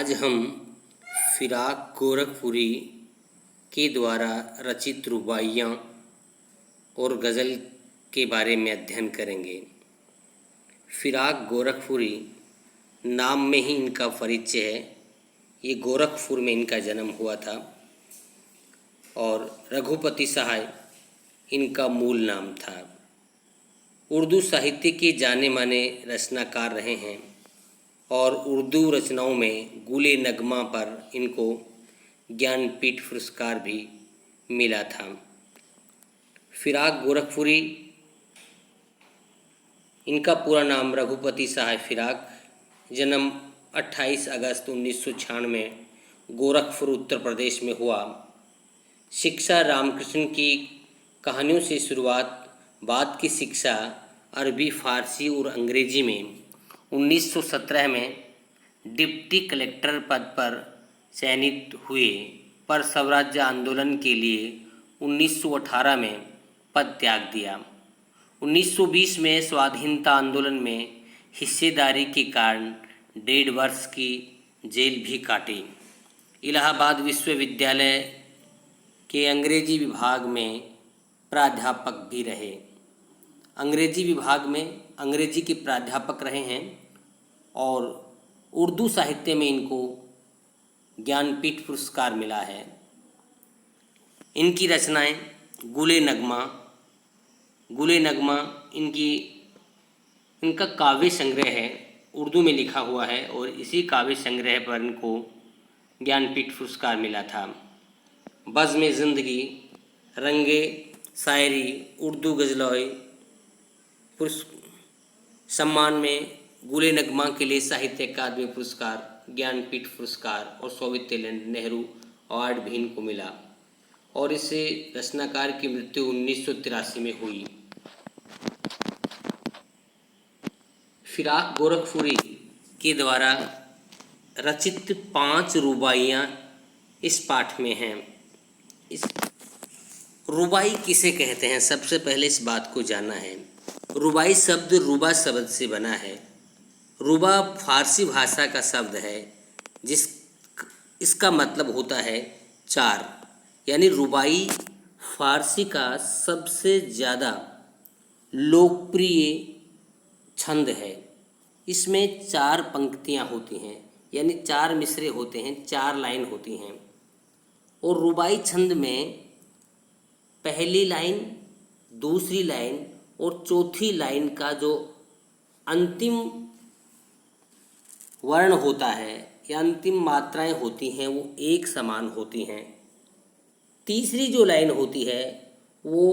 आज हम फिराक गोरखपुरी के द्वारा रचित रुबाइयाँ और गज़ल के बारे में अध्ययन करेंगे। फिराक गोरखपुरी नाम में ही इनका परिचय है। ये गोरखपुर में इनका जन्म हुआ था और रघुपति सहाय इनका मूल नाम था। उर्दू साहित्य के जाने माने रचनाकार रहे हैं और उर्दू रचनाओं में गुले नगमा पर इनको ज्ञानपीठ पुरस्कार भी मिला था। फिराक गोरखपुरी, इनका पूरा नाम रघुपति सहाय फिराक, जन्म 28 अगस्त 1996 गोरखपुर उत्तर प्रदेश में हुआ। शिक्षा रामकृष्ण की कहानियों से शुरुआत, बाद की शिक्षा अरबी, फारसी और अंग्रेजी में 1917 में डिप्टी कलेक्टर पद पर चयनित हुए, पर स्वराज्य आंदोलन के लिए 1918 में पद त्याग दिया। 1920 में स्वाधीनता आंदोलन में हिस्सेदारी के कारण 1.5 वर्ष की जेल भी काटी। इलाहाबाद विश्वविद्यालय के अंग्रेजी विभाग में प्राध्यापक भी रहे। अंग्रेजी विभाग में अंग्रेजी के प्राध्यापक रहे हैं और उर्दू साहित्य में इनको ज्ञानपीठ पुरस्कार मिला है। इनकी रचनाएं गुले नगमा इनका काव्य संग्रह है, उर्दू में लिखा हुआ है और इसी काव्य संग्रह पर इनको ज्ञानपीठ पुरस्कार मिला था। बज़्म ज़िंदगी, रंगे शायरी, उर्दू गज़लों सम्मान में गुले नगमा के लिए साहित्य अकादमी पुरस्कार, ज्ञानपीठ पुरस्कार और सोवियत नेहरू अवार्ड भी इनको मिला और इसे रचनाकार की मृत्यु 1983 में हुई। फिराक गोरखपुरी के द्वारा रचित 5 रुबाइयाँ इस पाठ में हैं। इस रुबाई किसे कहते हैं, सबसे पहले इस बात को जानना है। रुबाई शब्द रुबा शब्द से बना है। रुबा फारसी भाषा का शब्द है इसका मतलब होता है चार, यानी रुबाई फारसी का सबसे ज़्यादा लोकप्रिय छंद है। इसमें 4 पंक्तियाँ होती हैं, यानी 4 मिसरे होते हैं, 4 लाइन होती हैं। और रुबाई छंद में पहली लाइन, दूसरी लाइन और चौथी लाइन का जो अंतिम वर्ण होता है या अंतिम मात्राएं होती हैं वो एक समान होती हैं। तीसरी जो लाइन होती है वो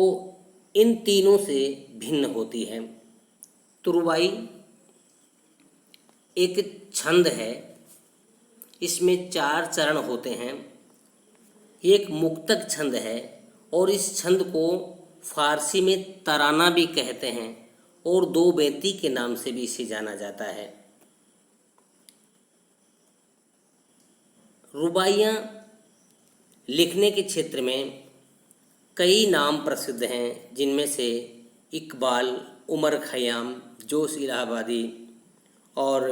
इन तीनों से भिन्न होती है। तो रुबाई एक छंद है, इसमें 4 चरण होते हैं। एक मुक्तक छंद है और इस छंद को फारसी में तराना भी कहते हैं और 2 बेती के नाम से भी इसे जाना जाता है। रुबाइयाँ लिखने के क्षेत्र में कई नाम प्रसिद्ध हैं, जिनमें से इकबाल, उमर खयाम, जोश इलाहाबादी और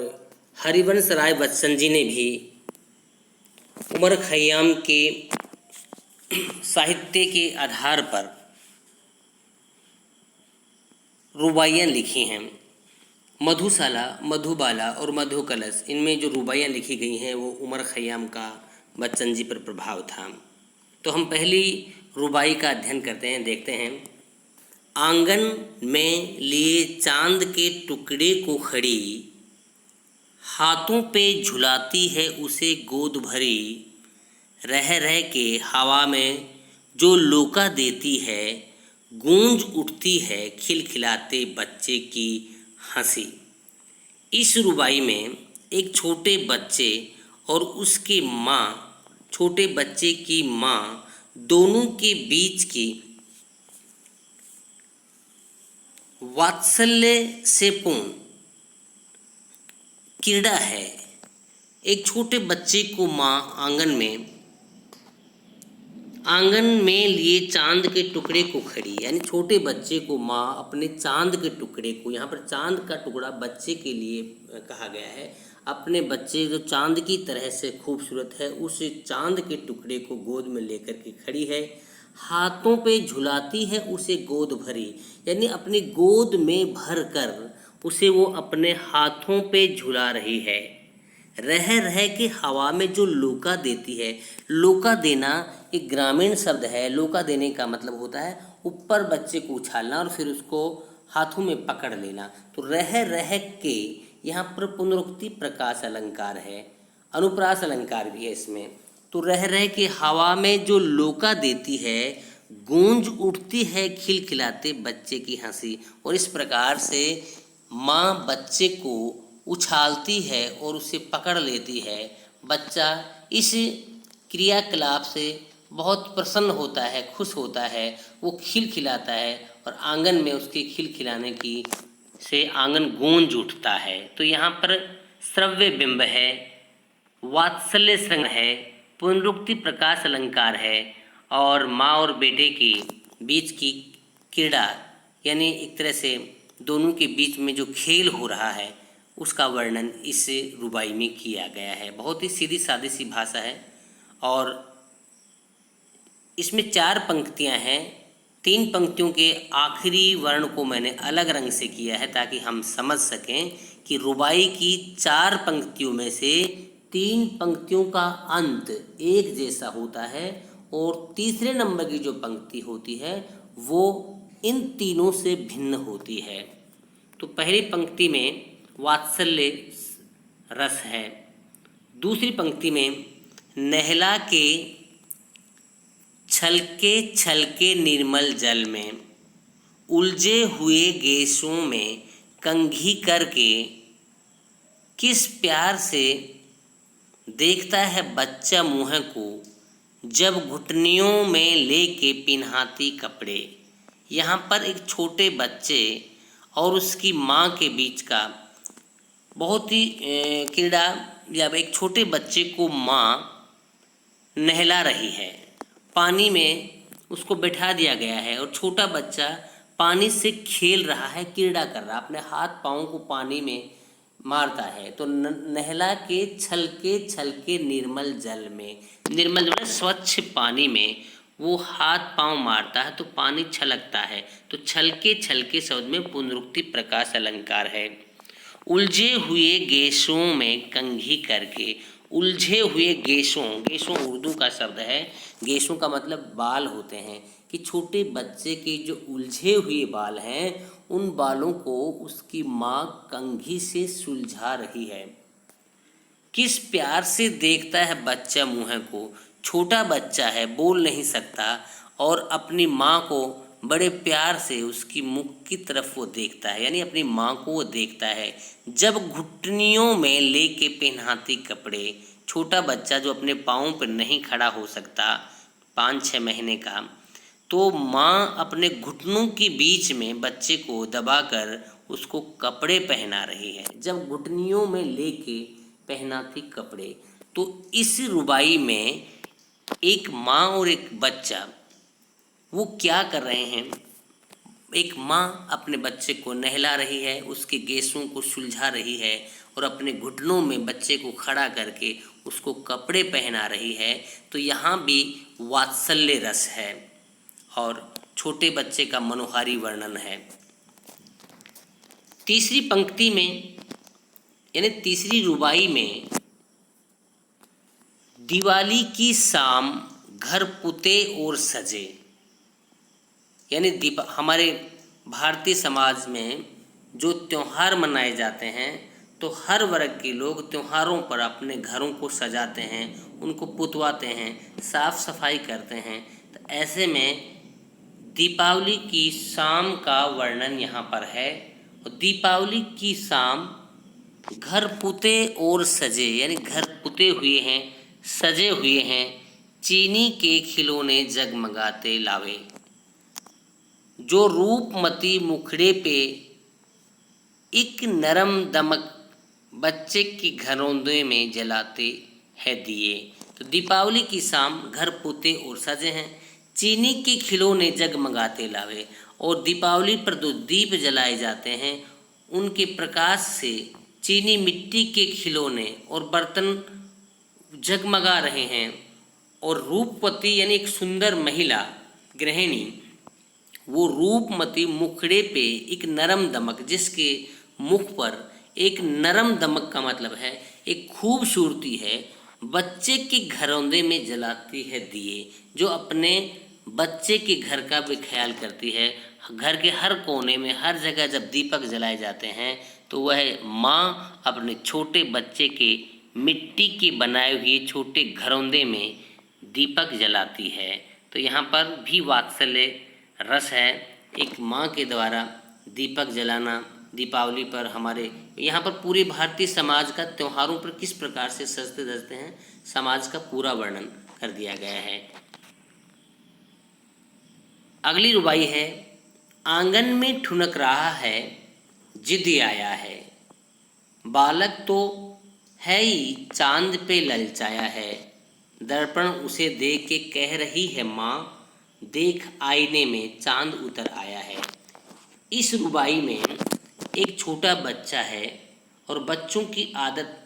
हरिवंश राय बच्चन जी ने भी उमर खयाम के साहित्य के आधार पर रुबाइयाँ लिखी हैं। मधुशाला, मधुबाला और मधुकलश, इनमें जो रुबाइयाँ लिखी गई हैं वो उमर खयाम का बच्चन जी पर प्रभाव था। तो हम पहली रुबाई का अध्ययन करते हैं, देखते हैं। आंगन में लिए चांद के टुकड़े को खड़ी, हाथों पे झुलाती है उसे गोद भरी, रह रह के हवा में जो लोका देती है, गूंज उठती है खिलखिलाते बच्चे की हंसी। इस रुबाई में एक छोटे बच्चे और उसके माँ, छोटे बच्चे की माँ, दोनों के बीच की वात्सल्य से पूर्ण क्रीड़ा है। एक छोटे बच्चे को माँ आंगन में लिए चांद के टुकड़े को खड़ी, यानी छोटे बच्चे को माँ अपने चांद के टुकड़े को, यहाँ पर चांद का टुकड़ा बच्चे के लिए कहा गया है, अपने बच्चे जो चांद की तरह से खूबसूरत है उस चांद के टुकड़े को गोद में लेकर के खड़ी है, हाथों पे झुलाती है उसे गोद भरी, यानी अपनी गोद में भर कर उसे वो अपने हाथों पे झुला रही है। रह रह के हवा में जो लोका देती है, लोका देना एक ग्रामीण शब्द है। लोका देने का मतलब होता है ऊपर बच्चे को उछालना और फिर उसको हाथों में पकड़ लेना। तो रह रह के यहाँ पर पुनरुक्ति प्रकाश अलंकार है, अनुप्रास अलंकार भी है इसमें। तो रह रह के हवा में जो लोका देती है, गूंज उठती है खिलखिलाते बच्चे की हंसी। और इस प्रकार से माँ बच्चे को उछालती है और उसे पकड़ लेती है। बच्चा इस क्रियाकलाप से बहुत प्रसन्न होता है, खुश होता है, वो खिलखिलाता है और आंगन में उसके खिलखिलाने की से आंगन गूंज उठता है। तो यहाँ पर श्रव्य बिंब है, वात्सल्य श्रृंग है, पुनरुक्ति प्रकाश अलंकार है और माँ और बेटे के बीच की क्रीड़ा, यानी एक तरह से दोनों के बीच में जो खेल हो रहा है उसका वर्णन इस रुबाई में किया गया है। बहुत ही सीधी सादी सी भाषा है और इसमें 4 पंक्तियां हैं। 3 पंक्तियों के आखिरी वर्ण को मैंने अलग रंग से किया है ताकि हम समझ सकें कि रुबाई की 4 पंक्तियों में से 3 पंक्तियों का अंत एक जैसा होता है और तीसरे नंबर की जो पंक्ति होती है वो इन तीनों से भिन्न होती है। तो पहली पंक्ति में वात्सल्य रस है, दूसरी पंक्ति में नहला के छलके छलके निर्मल जल में, उलझे हुए गेसों में कंघी करके किस प्यार से देखता है बच्चा मुँह को, जब घुटनियों में लेके पिन्हाती कपड़े। यहाँ पर एक छोटे बच्चे और उसकी माँ के बीच का बहुत ही क्रीड़ा, जब एक छोटे बच्चे को माँ नहला रही है, पानी में उसको बैठा दिया गया है और छोटा बच्चा पानी से खेल रहा है, क्रीड़ा कर रहा है, अपने हाथ पाँव को पानी में मारता है। तो नहला के छलके निर्मल जल में, निर्मल जो है स्वच्छ पानी में वो हाथ पाँव मारता है तो पानी छलकता है। तो छलके छलके शब्द में पुनरुक्ति प्रकाश अलंकार है। उलझे हुए गेसों में कंघी करके, उलझे हुए गेसों, गेसों उर्दू का शब्द है, गेसों का मतलब बाल होते हैं, कि छोटे बच्चे के जो उलझे हुए बाल हैं उन बालों को उसकी माँ कंघी से सुलझा रही है। किस प्यार से देखता है बच्चा मुँह को, छोटा बच्चा है, बोल नहीं सकता और अपनी माँ को बड़े प्यार से उसकी मुख की तरफ वो देखता है, यानी अपनी माँ को वो देखता है। जब घुटनियों में लेके पहनाती कपड़े, छोटा बच्चा जो अपने पाँव पर नहीं खड़ा हो सकता 5-6 महीने का, तो माँ अपने घुटनों के बीच में बच्चे को दबाकर उसको कपड़े पहना रही है। जब घुटनियों में लेके पहनाती कपड़े, तो इस रुबाई में एक माँ और एक बच्चा वो क्या कर रहे हैं। एक माँ अपने बच्चे को नहला रही है, उसके गेसों को सुलझा रही है और अपने घुटनों में बच्चे को खड़ा करके उसको कपड़े पहना रही है। तो यहाँ भी वात्सल्य रस है और छोटे बच्चे का मनोहारी वर्णन है। तीसरी पंक्ति में यानी तीसरी रुबाई में, दिवाली की शाम घर पुते और सजे, यानी हमारे भारतीय समाज में जो त्यौहार मनाए जाते हैं तो हर वर्ग के लोग त्योहारों पर अपने घरों को सजाते हैं, उनको पुतवाते हैं, साफ सफाई करते हैं। तो ऐसे में दीपावली की शाम का वर्णन यहाँ पर है। और दीपावली की शाम घर पुते और सजे, यानी घर पुते हुए हैं, सजे हुए हैं, चीनी के खिलौने जगमगाते लावे, जो रूपमती मुखड़े पे एक नरम दमक बच्चे की घरौंदे में जलाते हैं दिए। तो दीपावली की शाम घर पुते और सजे हैं, चीनी के खिलौने जगमगाते लावे, और दीपावली पर जो दीप जलाए जाते हैं उनके प्रकाश से चीनी मिट्टी के खिलौने और बर्तन जगमगा रहे हैं और रूपवती यानी एक सुंदर महिला गृहिणी, वो रूपमती मुखड़े पे एक नरम दमक, जिसके मुख पर एक नरम दमक का मतलब है एक खूबसूरती है, बच्चे के घरौंदे में जलाती है दिए, जो अपने बच्चे के घर का भी ख्याल करती है। घर के हर कोने में हर जगह जब दीपक जलाए जाते हैं तो वह माँ अपने छोटे बच्चे के मिट्टी के बनाए हुए छोटे घरौंदे में दीपक जलाती है। तो यहाँ पर भी वात्सल्य रस है, एक माँ के द्वारा दीपक जलाना दीपावली पर। हमारे यहाँ पर पूरे भारतीय समाज का त्योहारों पर किस प्रकार से सजते धजते हैं, समाज का पूरा वर्णन कर दिया गया है। अगली रुबाई है, आंगन में ठुनक रहा है जिद आया है, बालक तो है ही चांद पे ललचाया है, दर्पण उसे देख के कह रही है माँ, देख आईने में चांद उतर आया है। इस रुबाई में एक छोटा बच्चा है और बच्चों की आदत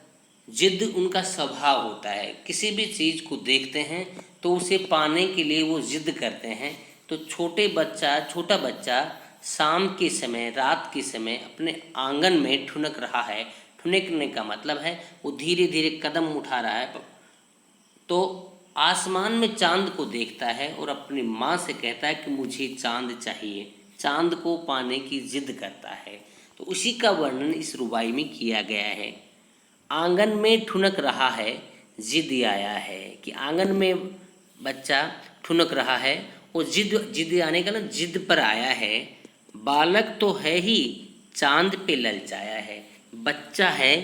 जिद उनका स्वभाव होता है। किसी भी चीज़ को देखते हैं तो उसे पाने के लिए वो जिद करते हैं। तो छोटा बच्चा शाम के समय, रात के समय अपने आंगन में ठुनक रहा है। ठुनकने का मतलब है वो धीरे धीरे कदम उठा रहा है, तो आसमान में चांद को देखता है और अपनी माँ से कहता है कि मुझे चांद चाहिए, चांद को पाने की जिद करता है। तो उसी का वर्णन इस रुबाई में किया गया है। आंगन में ठुनक रहा है जिद आया है, कि आंगन में बच्चा ठुनक रहा है और जिद आने का ना जिद पर आया है। बालक तो है ही चांद पे ललचाया है, बच्चा है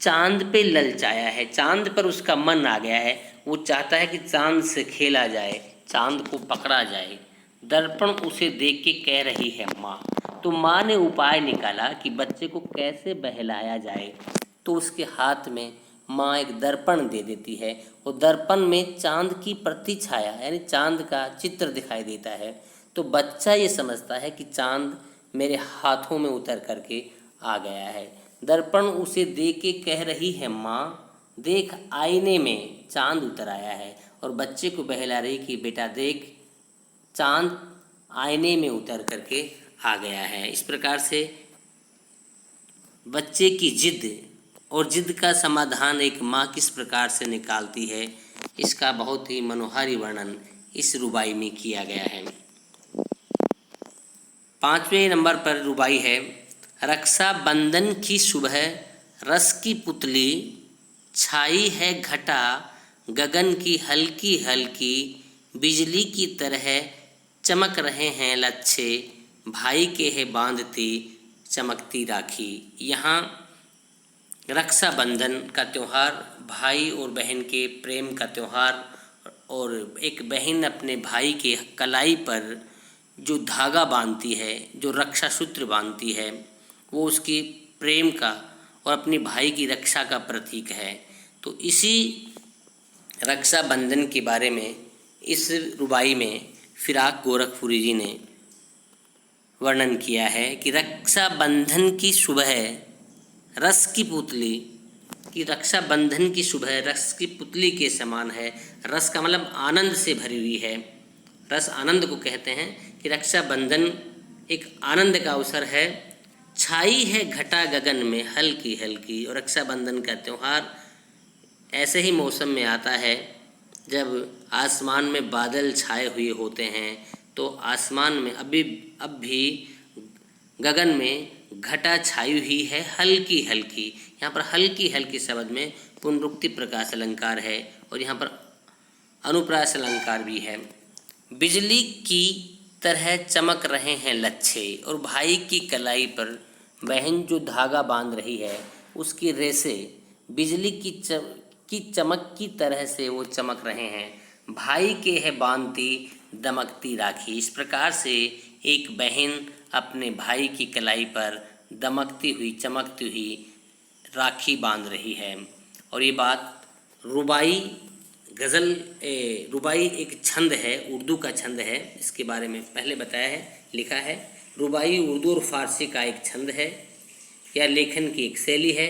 चांद पे ललचाया है, चांद पर उसका मन आ गया है, वो चाहता है कि चांद से खेला जाए, चांद को पकड़ा जाए। दर्पण उसे देख के कह रही है माँ। तो माँ ने उपाय निकाला कि बच्चे को कैसे बहलाया जाए, तो उसके हाथ में माँ एक दर्पण दे देती है और दर्पण में चांद की प्रतिछाया यानी चांद का चित्र दिखाई देता है। तो बच्चा ये समझता है कि चांद मेरे हाथों में उतर करके आ गया है। दर्पण उसे देख के कह रही है माँ, देख आईने में चांद उतर आया है, और बच्चे को बहला रही कि बेटा देख चांद आईने में उतर करके आ गया है। इस प्रकार से बच्चे की जिद और जिद का समाधान एक माँ किस प्रकार से निकालती है, इसका बहुत ही मनोहारी वर्णन इस रुबाई में किया गया है। 5वें नंबर पर रुबाई है, रक्षाबंधन की सुबह रस की पुतली, छाई है घटा गगन की हल्की हल्की, बिजली की तरह चमक रहे हैं लच्छे, भाई के है बांधती चमकती राखी। यहाँ रक्षाबंधन का त्यौहार भाई और बहन के प्रेम का त्यौहार, और एक बहन अपने भाई के कलाई पर जो धागा बांधती है, जो रक्षा सूत्र बांधती है, वो उसकी प्रेम का और अपने भाई की रक्षा का प्रतीक है। तो इसी रक्षाबंधन के बारे में इस रुबाई में फिराक गोरखपुरी जी ने वर्णन किया है कि रक्षाबंधन की सुबह रस की पुतली, कि रक्षाबंधन की सुबह रस की पुतली के समान है। रस का मतलब आनंद से भरी हुई है, रस आनंद को कहते हैं कि रक्षाबंधन एक आनंद का अवसर है। छाई है घटा गगन में हल्की हल्की, और रक्षाबंधन का त्यौहार ऐसे ही मौसम में आता है जब आसमान में बादल छाए हुए होते हैं, तो आसमान में अब भी गगन में घटा छाई हुई है हल्की हल्की। यहाँ पर हल्की हल्की शब्द में पुनरुक्ति प्रकाश अलंकार है और यहाँ पर अनुप्रास अलंकार भी है। बिजली की तरह चमक रहे हैं लच्छे, और भाई की कलाई पर बहन जो धागा बांध रही है उसकी रेसे बिजली की चमक की तरह से वो चमक रहे हैं। भाई के है बांधती दमकती राखी। इस प्रकार से एक बहन अपने भाई की कलाई पर दमकती हुई चमकती हुई राखी बांध रही है। और ये बात रुबाई रुबाई एक छंद है, उर्दू का छंद है, इसके बारे में पहले बताया है, लिखा है। रुबाई उर्दू और फारसी का एक छंद है या लेखन की एक शैली है।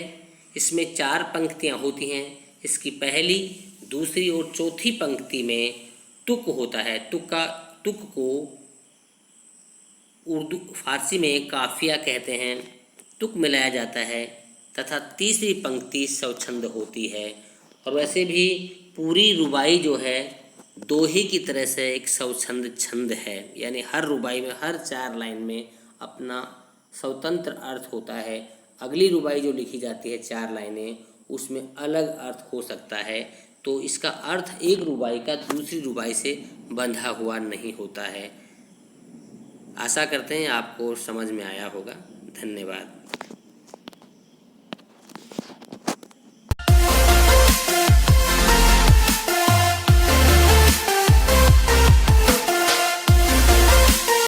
इसमें 4 पंक्तियाँ होती हैं। इसकी पहली, दूसरी और चौथी पंक्ति में तुक होता है। तुक को उर्दू फारसी में काफिया कहते हैं। तुक मिलाया जाता है तथा तीसरी पंक्ति स्वच्छंद होती है। और वैसे भी पूरी रुबाई जो है दोहे की तरह से एक स्वच्छंद छंद है, यानी हर रुबाई में हर 4 लाइन में अपना स्वतंत्र अर्थ होता है। अगली रुबाई जो लिखी जाती है 4 लाइनें, उसमें अलग अर्थ हो सकता है। तो इसका अर्थ एक रुबाई का दूसरी रुबाई से बंधा हुआ नहीं होता है। आशा करते हैं आपको समझ में आया होगा। धन्यवाद।